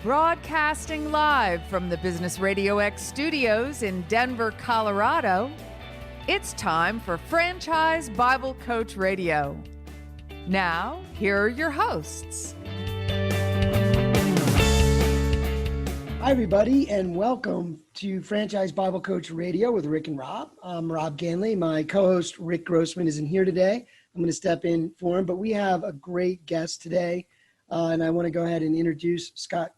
Broadcasting live from the Business RadioX studios in Denver, Colorado, it's time for Franchise Bible Coach Radio. Now, here are your hosts. Hi, everybody, and welcome to Franchise Bible Coach Radio with Rick and Rob. I'm Rob Ganley. My co-host, Rick Grossman, isn't here today. I'm going to step in for him, but we have a great guest today, and I want to go ahead and introduce Scott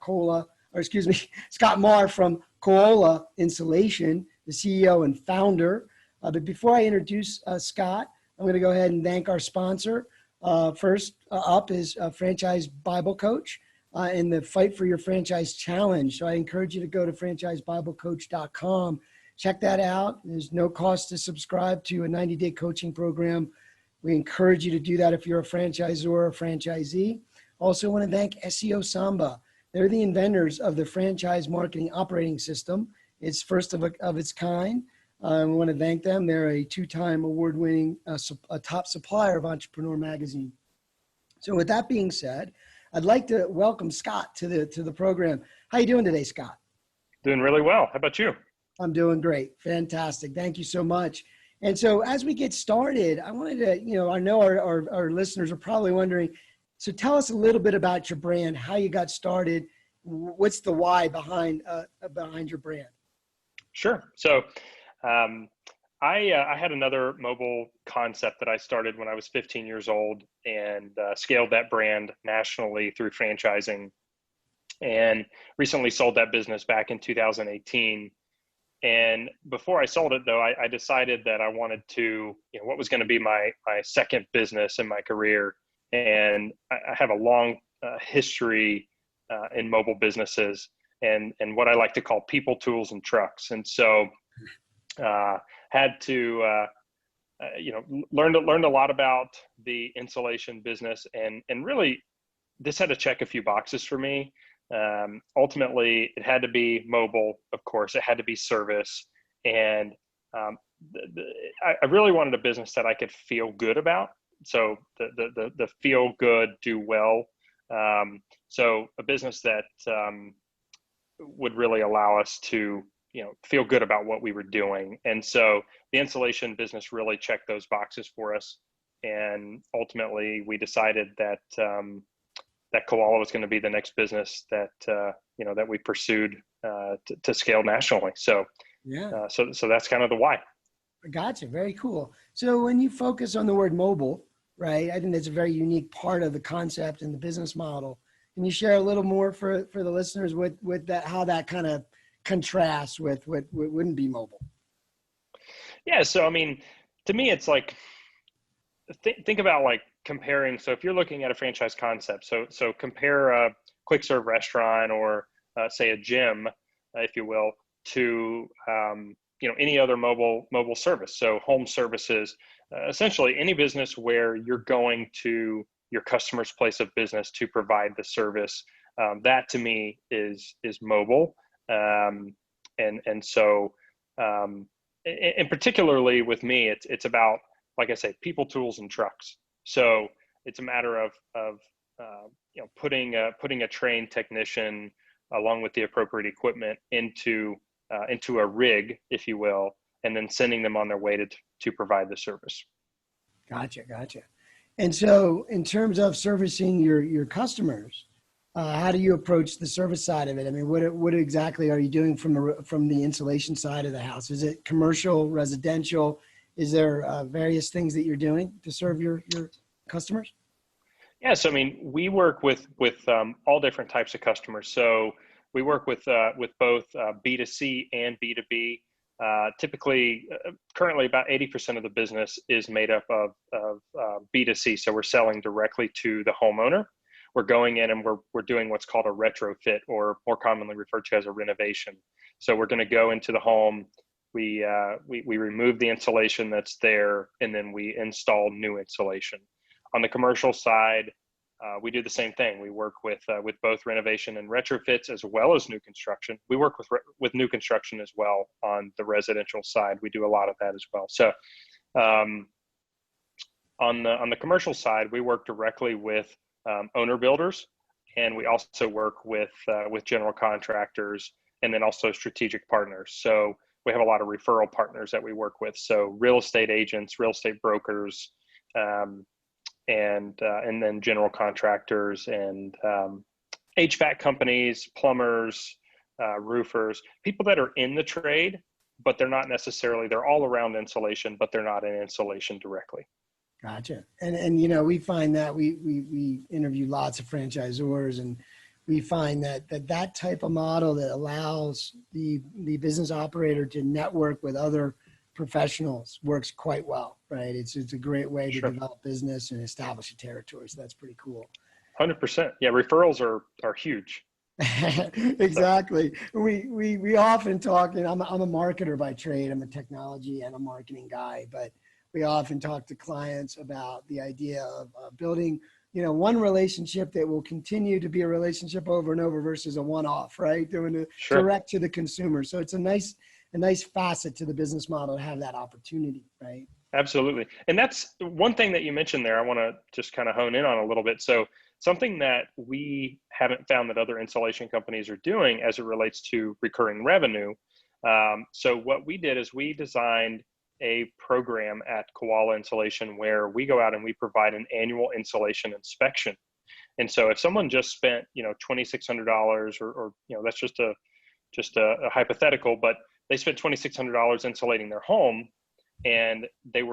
Marr from Koala Insulation, the CEO and founder. But before I introduce Scott, I'm going to go ahead and thank our sponsor. First up is Franchise Bible Coach. In the Fight for Your Franchise Challenge. So I encourage you to go to franchisebiblecoach.com. Check that out. There's no cost to subscribe to a 90-day coaching program. We encourage you to do that if you're a franchisor or a franchisee. Also want to thank SEO Samba. They're the inventors of the franchise marketing operating system. It's first of its kind. We want to thank them. They're a two-time award-winning a top supplier of Entrepreneur Magazine. So with that being said, I'd like to welcome Scott to the program. How you doing today, Scott? Doing really well. How about you? I'm doing great. Fantastic. Thank you so much. And so as we get started, I wanted to, I know our listeners are probably wondering, so tell us a little bit about your brand, how you got started, what's the why behind your brand? Sure. So I had another mobile concept that I started when I was 15 years old and scaled that brand nationally through franchising, and recently sold that business back in 2018. And before I sold it, though, I decided that I wanted to, what was going to be my second business in my career. And I have a long history in mobile businesses and what I like to call people, tools, and trucks. And so had to, learned a lot about the insulation business, and really this had to check a few boxes for me. Ultimately, it had to be mobile, of course. It had to be service, and I really wanted a business that I could feel good about. So the feel good, do well. So a business that would really allow us to feel good about what we were doing. And so the insulation business really checked those boxes for us. And ultimately we decided that, that Koala was going to be the next business that, that we pursued, to scale nationally. So, yeah. So that's kind of the why. Gotcha. Very cool. So when you focus on the word mobile, right, I think that's a very unique part of the concept and the business model. Can you share a little more for the listeners with that, how that kind of contrast with what wouldn't be mobile? Yeah. So, I mean, to me, it's like, think about like comparing. So if you're looking at a franchise concept, so compare a quick serve restaurant or say a gym, if you will, to, any other mobile service. So home services, essentially any business where you're going to your customer's place of business to provide the service. That to me is mobile. And so, and particularly with me, it's about, like I say, people, tools, and trucks. So it's a matter of putting a trained technician along with the appropriate equipment into a rig, if you will, and then sending them on their way to provide the service. Gotcha. And so in terms of servicing your customers, how do you approach the service side of it? I mean, what exactly are you doing from the insulation side of the house? Is it commercial, residential? Is there various things that you're doing to serve your customers? Yeah, so I mean, we work with all different types of customers. So we work with both B2C and B2B. Typically, currently about 80% of the business is made up of B2C. So we're selling directly to the homeowner. We're going in and we're doing what's called a retrofit, or more commonly referred to as a renovation. So we're going to go into the home, we remove the insulation that's there, and then we install new insulation. On the commercial side, we do the same thing. We work with both renovation and retrofits as well as new construction. We work with new construction as well on the residential side. We do a lot of that as well. So on the commercial side, we work directly with owner builders and we also work with general contractors, and then also strategic partners. So we have a lot of referral partners that we work with. So real estate agents, real estate brokers, and then general contractors and HVAC companies, plumbers, roofers, people that are in the trade, but they're not necessarily, they're all around insulation, but they're not in insulation directly. Gotcha. And you know, we find that we interview lots of franchisors, and we find that type of model that allows the business operator to network with other professionals works quite well, right? It's a great way to develop business and establish a territory. So that's pretty cool. 100%. Yeah, referrals are huge. Exactly. We often talk, and I'm a marketer by trade. I'm a technology and a marketing guy, but we often talk to clients about the idea of building, you know, one relationship that will continue to be a relationship over and over versus a one-off, right? Doing it direct to the consumer. So it's a nice facet to the business model to have that opportunity, right? Absolutely. And that's one thing that you mentioned there. I want to just kind of hone in on a little bit. So something that we haven't found that other insulation companies are doing as it relates to recurring revenue. So what we did is we designed a program at Koala Insulation where we go out and we provide an annual insulation inspection. And so if someone just spent, you know, $2,600 or you know, that's just a hypothetical, but they spent $2,600 insulating their home, and they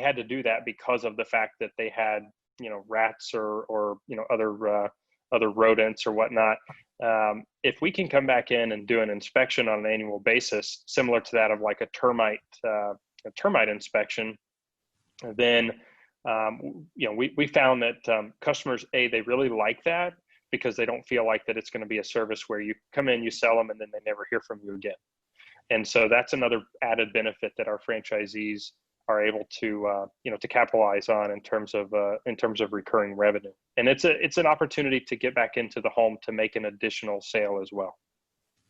had to do that because of the fact that they had, you know, rats or you know, other rodents or whatnot. If we can come back in and do an inspection on an annual basis, similar to that of like a termite inspection, then you know, we found that customers, they really like that because they don't feel like that it's going to be a service where you come in, you sell them, and then they never hear from you again. And so that's another added benefit that our franchisees are able to you know, to capitalize on in terms of recurring revenue. And it's an opportunity to get back into the home to make an additional sale as well.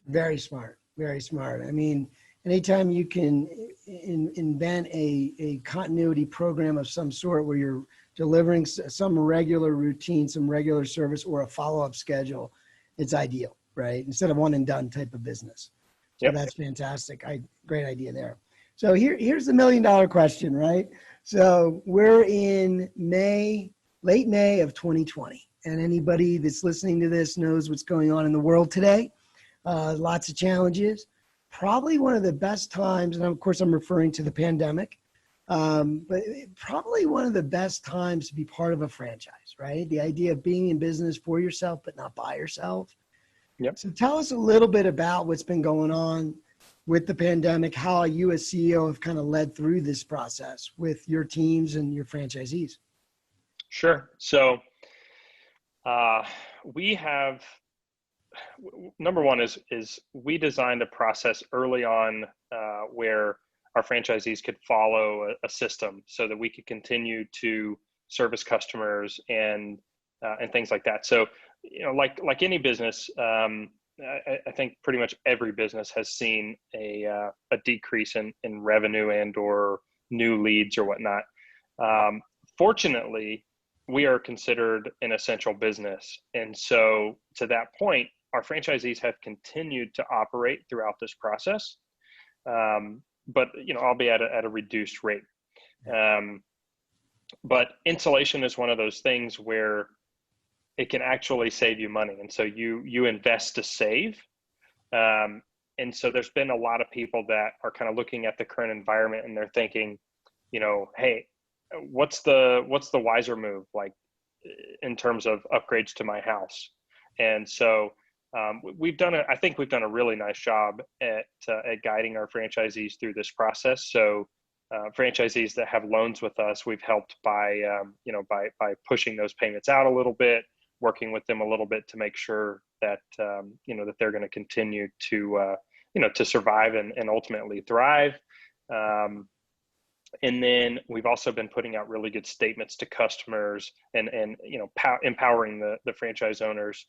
Very smart. Very smart. I mean, anytime you can invent a continuity program of some sort where you're delivering some regular routine, some regular service, or a follow-up schedule, it's ideal, right? Instead of one and done type of business. So That's fantastic. Great idea there. So here's the $1 million question, right? So we're in late May of 2020, and anybody that's listening to this knows what's going on in the world today. Lots of challenges. Probably one of the best times, and of course I'm referring to the pandemic, but probably one of the best times to be part of a franchise, right? The idea of being in business for yourself, but not by yourself. Yep. So tell us a little bit about what's been going on with the pandemic, how you as CEO have kind of led through this process with your teams and your franchisees. Sure. So we have, number one is we designed a process early on where our franchisees could follow a system so that we could continue to service customers and things like that. So, you know, like any business, I think pretty much every business has seen a decrease in revenue and or new leads or whatnot. Fortunately, we are considered an essential business. And so to that point, our franchisees have continued to operate throughout this process, but, you know, I'll be at a reduced rate. But insulation is one of those things where it can actually save you money. And so you invest to save. And so there's been a lot of people that are kind of looking at the current environment and they're thinking, you know, hey, what's the wiser move, like in terms of upgrades to my house? And so I think we've done a really nice job at guiding our franchisees through this process. So franchisees that have loans with us, we've helped by pushing those payments out a little bit, working with them a little bit to make sure that, that they're going to continue to survive and ultimately thrive. And then we've also been putting out really good statements to customers and empowering the franchise owners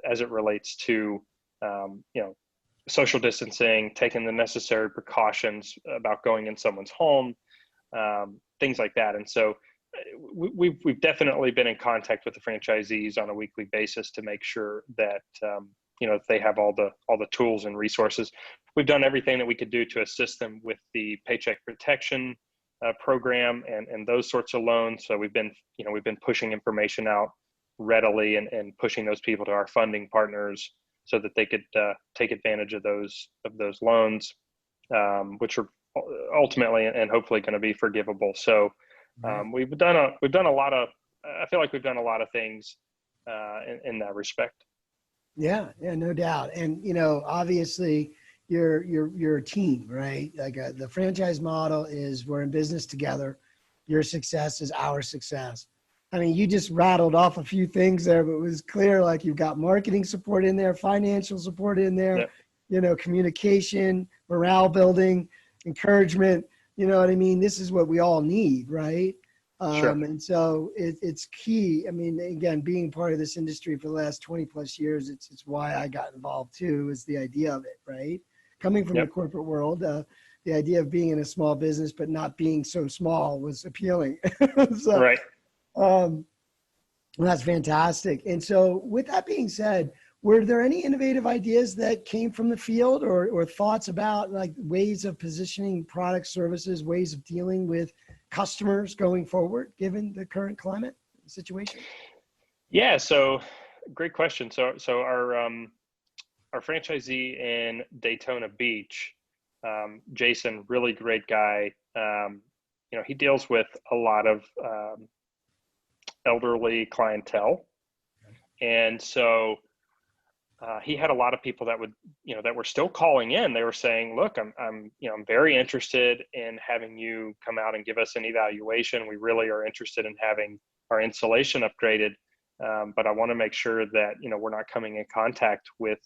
as it relates to, social distancing, taking the necessary precautions about going in someone's home, things like that. And so we've definitely been in contact with the franchisees on a weekly basis to make sure that they have all the tools and resources. We've done everything that we could do to assist them with the paycheck protection program and those sorts of loans. So we've been pushing information out readily and pushing those people to our funding partners so that they could take advantage of those loans, which are ultimately and hopefully going to be forgivable. So we've done a lot of. I feel like we've done a lot of things in that respect. Yeah, no doubt. And obviously, you're a team, right? Like the franchise model is we're in business together. Your success is our success. I mean, you just rattled off a few things there, but it was clear like you've got marketing support in there, financial support in there, communication, morale building, encouragement. You know what I mean? This is what we all need, right? Sure. And so it's key. I mean, again, being part of this industry for the last 20 plus years, it's why I got involved too, is the idea of it, right? Coming from the corporate world, the idea of being in a small business, but not being so small was appealing. So, right. That's fantastic. And so with that being said, were there any innovative ideas that came from the field or thoughts about like ways of positioning products, services, ways of dealing with customers going forward, given the current climate situation? Yeah. So great question. So our franchisee in Daytona Beach, Jason, really great guy. He deals with a lot of elderly clientele. And so he had a lot of people that that were still calling in. They were saying, look, I'm very interested in having you come out and give us an evaluation. We really are interested in having our installation upgraded. But I want to make sure that, we're not coming in contact with,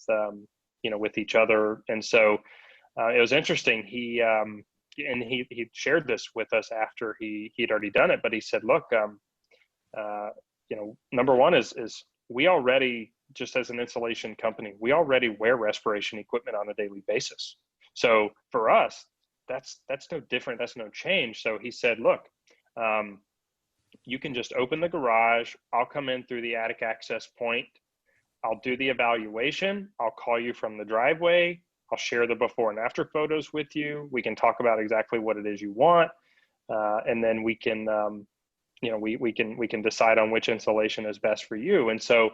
with each other. And so it was interesting. He shared this with us after he'd already done it, but he said, look, number one is we already, just as an installation company, we already wear respiration equipment on a daily basis. So for us, that's no different. That's no change. So he said, look, you can just open the garage. I'll come in through the attic access point. I'll do the evaluation. I'll call you from the driveway. I'll share the before and after photos with you. We can talk about exactly what it is you want. And then we can, we can decide on which installation is best for you. And so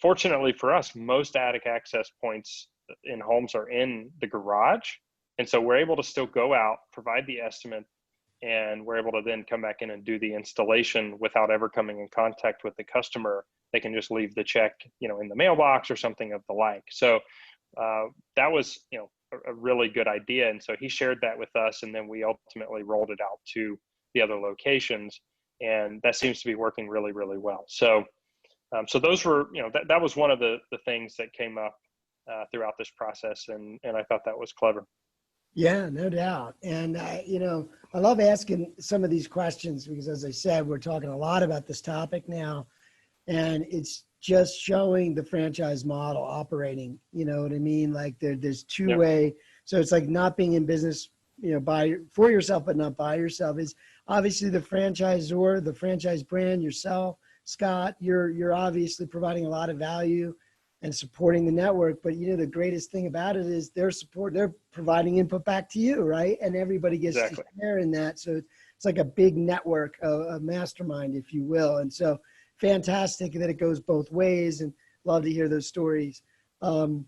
fortunately for us, most attic access points in homes are in the garage. And so we're able to still go out, provide the estimate, and we're able to then come back in and do the installation without ever coming in contact with the customer. They can just leave the check, in the mailbox or something of the like. So that was, a really good idea. And so he shared that with us, and then we ultimately rolled it out to the other locations. And that seems to be working really, really well. So, so those were, that was one of the things that came up throughout this process. And I thought that was clever. Yeah, no doubt. And, I love asking some of these questions because, as I said, we're talking a lot about this topic now, and it's just showing the franchise model operating, you know what I mean? Like there's two-way. So it's like not being in business, for yourself, but not by yourself. Is obviously the franchisor, the franchise brand, yourself, Scott, you're obviously providing a lot of value and supporting the network. But the greatest thing about it is they're providing input back to you, right? And everybody gets to share in that. So it's like a big network, a mastermind, if you will. And so fantastic that it goes both ways, and love to hear those stories. So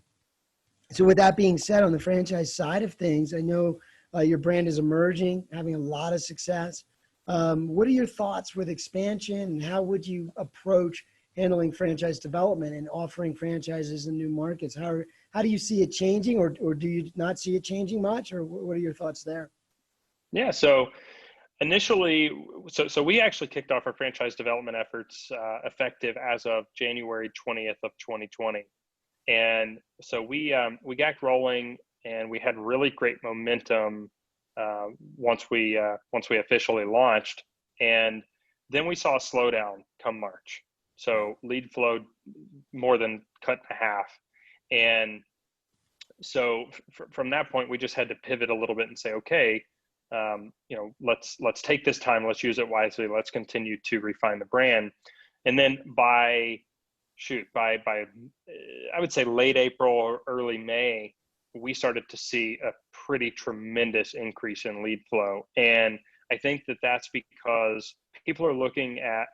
with that being said, on the franchise side of things, I know your brand is emerging, having a lot of success. What are your thoughts with expansion, and how would you approach handling franchise development and offering franchises in new markets? How do you see it changing, or do you not see it changing much, or what are your thoughts there? Yeah, so initially, so we actually kicked off our franchise development efforts effective as of January 20th of 2020. And so we got rolling, and we had really great momentum once we officially launched. And then we saw a slowdown come March. So lead flow more than cut in half. And so from that point, we just had to pivot a little bit and say, okay, let's take this time, let's use it wisely, let's continue to refine the brand. And then by I would say late April or early May, we started to see a pretty tremendous increase in lead flow. And I think that that's because people are looking at,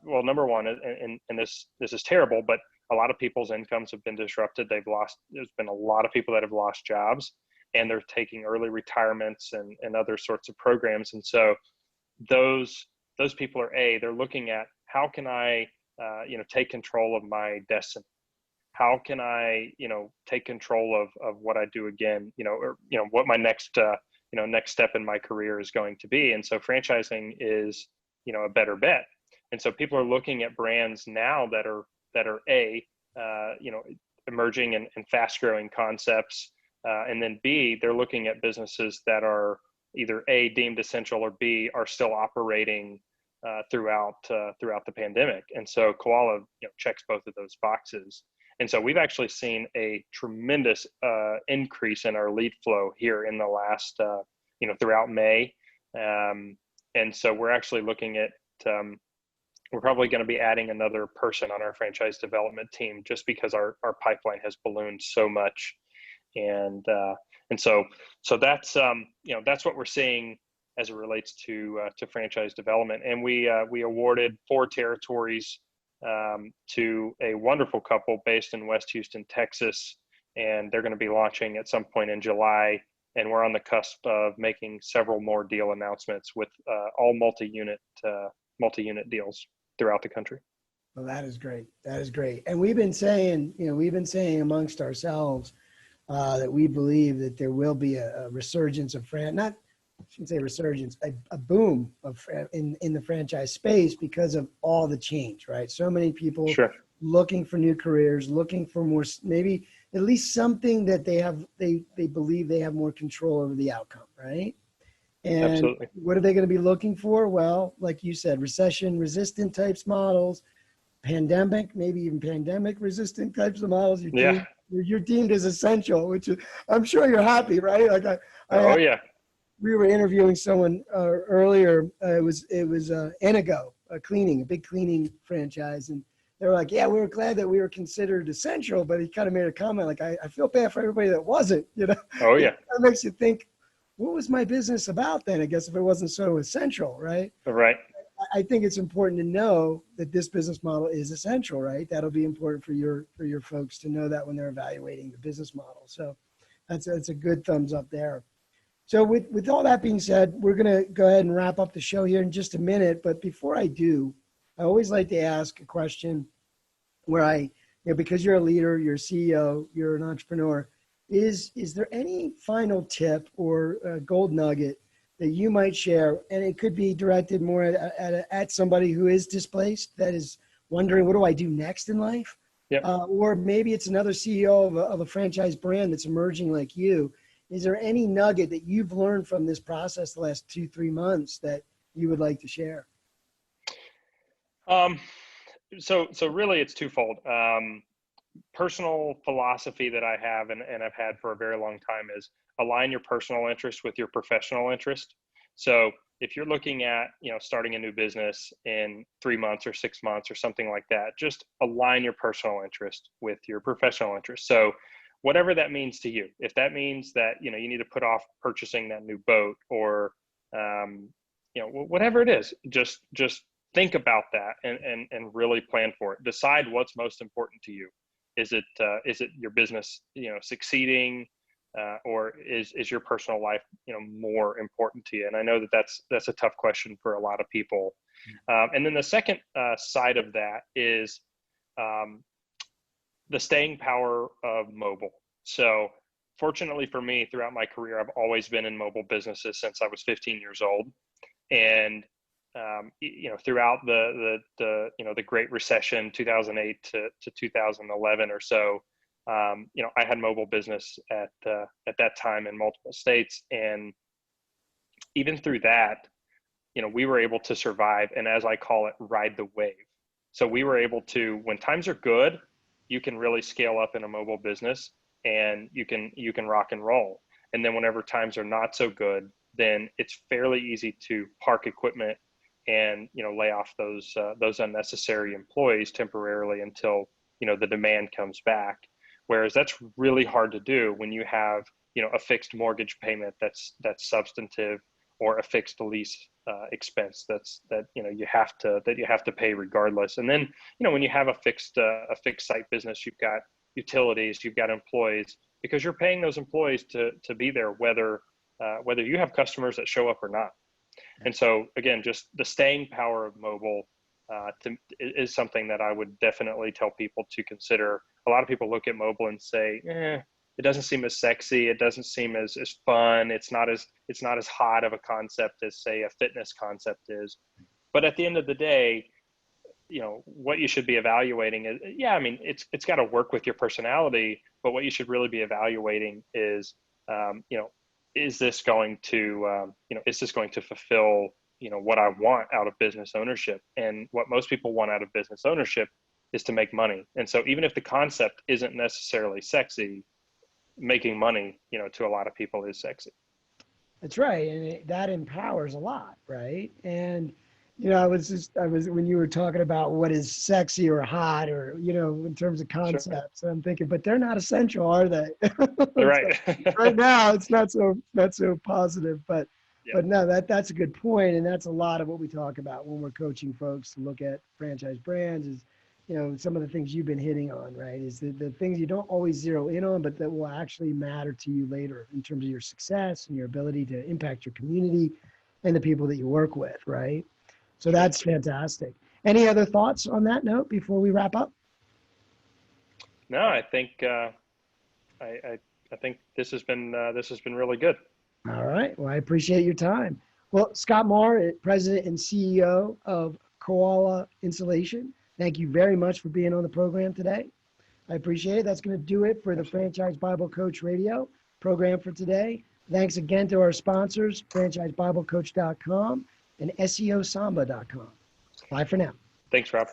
well, number one, and this is terrible, but a lot of people's incomes have been disrupted. There's been a lot of people that have lost jobs, and they're taking early retirements and other sorts of programs. And so those people are, they're looking at, how can I, take control of my destiny? How can I, take control of what I do again, or, what my next step in my career is going to be. And so franchising is, a better bet. And so people are looking at brands now that are emerging and fast growing concepts. And then B, they're looking at businesses that are either A, deemed essential, or B, are still operating throughout the pandemic. And so Koala, checks both of those boxes. And so we've actually seen a tremendous increase in our lead flow here in the last, throughout May. And so we're actually looking at, we're probably going to be adding another person on our franchise development team, just because our pipeline has ballooned so much. And so that's, that's what we're seeing as it relates to franchise development. And we awarded 4 territories to a wonderful couple based in West Houston, Texas, and they're going to be launching at some point in July. And we're on the cusp of making several more deal announcements with all multi-unit deals throughout the country. Well, that is great. That is great. And we've been saying amongst ourselves that we believe that there will be a resurgence of I shouldn't say resurgence, a boom of in the franchise space because of all the change, right? So many people looking for new careers, looking for more, maybe at least something that they believe they have more control over the outcome, right? And absolutely. What are they going to be looking for? Well, like you said, recession resistant types models, maybe even pandemic resistant types of models. You're deemed as essential, which is, I'm sure you're happy, right? Like we were interviewing someone earlier. It was Enego, a big cleaning franchise, and they were like, "Yeah, we were glad that we were considered essential," but he kind of made a comment like, "I feel bad for everybody that wasn't." Oh yeah. That makes you think, what was my business about then? I guess if it wasn't so essential, right? Right. I think it's important to know that this business model is essential, right? That'll be important for your folks to know that when they're evaluating the business model. So that's a good thumbs up there. So with all that being said, we're going to go ahead and wrap up the show here in just a minute. But before I do, I always like to ask a question where because you're a leader, you're a CEO, you're an entrepreneur, is there any final tip or gold nugget that you might share? And it could be directed more at somebody who is displaced, that is wondering, what do I do next in life? Yep. Or maybe it's another CEO of a franchise brand that's emerging like you. Is there any nugget that you've learned from this process the last 2-3 months that you would like to share? So really it's twofold. Personal philosophy that I have and I've had for a very long time is align your personal interest with your professional interest. So if you're looking at, starting a new business in 3 months or 6 months or something like that, just align your personal interest with your professional interest. So whatever that means to you, if that means that, you need to put off purchasing that new boat or, whatever it is, just think about that and really plan for it. Decide what's most important to you. Is it your business, succeeding, or is your personal life, more important to you? And I know that that's a tough question for a lot of people. And then the second side of that is the staying power of mobile. So fortunately for me, throughout my career, I've always been in mobile businesses since I was 15 years old. And, throughout the Great Recession, 2008 to 2011 or so, I had mobile business at that time in multiple states. And even through that, we were able to survive. And as I call it, ride the wave. So we were able to, when times are good, you can really scale up in a mobile business and you can rock and roll. And then whenever times are not so good, then it's fairly easy to park equipment and, lay off those unnecessary employees temporarily until, the demand comes back. Whereas that's really hard to do when you have, a fixed mortgage payment that's substantive, or a fixed lease expense that you have to pay regardless. And then, when you have a fixed site business, you've got utilities, you've got employees, because you're paying those employees to be there, whether you have customers that show up or not. And so again, just the staying power of mobile is something that I would definitely tell people to consider. A lot of people look at mobile and say, it doesn't seem as sexy. It doesn't seem as fun. It's not as hot of a concept as, say, a fitness concept is. But at the end of the day, what you should be evaluating is, it's got to work with your personality, but what you should really be evaluating is, is this going to fulfill, what I want out of business ownership? And what most people want out of business ownership is to make money. And so even if the concept isn't necessarily sexy, making money, to a lot of people is sexy. That's right. And that empowers a lot, right? And, I was when you were talking about what is sexy or hot, or, in terms of concepts, sure. I'm thinking, but they're not essential, are they? Right. Right now, it's not so positive, but no, that's a good point. And that's a lot of what we talk about when we're coaching folks to look at franchise brands is, some of the things you've been hitting on, right? Is the things you don't always zero in on, but that will actually matter to you later in terms of your success and your ability to impact your community and the people that you work with, right? So that's fantastic. Any other thoughts on that note before we wrap up? No, I think I think this has been really good. All right. Well, I appreciate your time. Well, Scott Marr, President and CEO of Koala Insulation, thank you very much for being on the program today. I appreciate it. That's going to do it for the Franchise Bible Coach Radio program for today. Thanks again to our sponsors, franchisebiblecoach.com and SEOsamba.com. Bye for now. Thanks, Rob.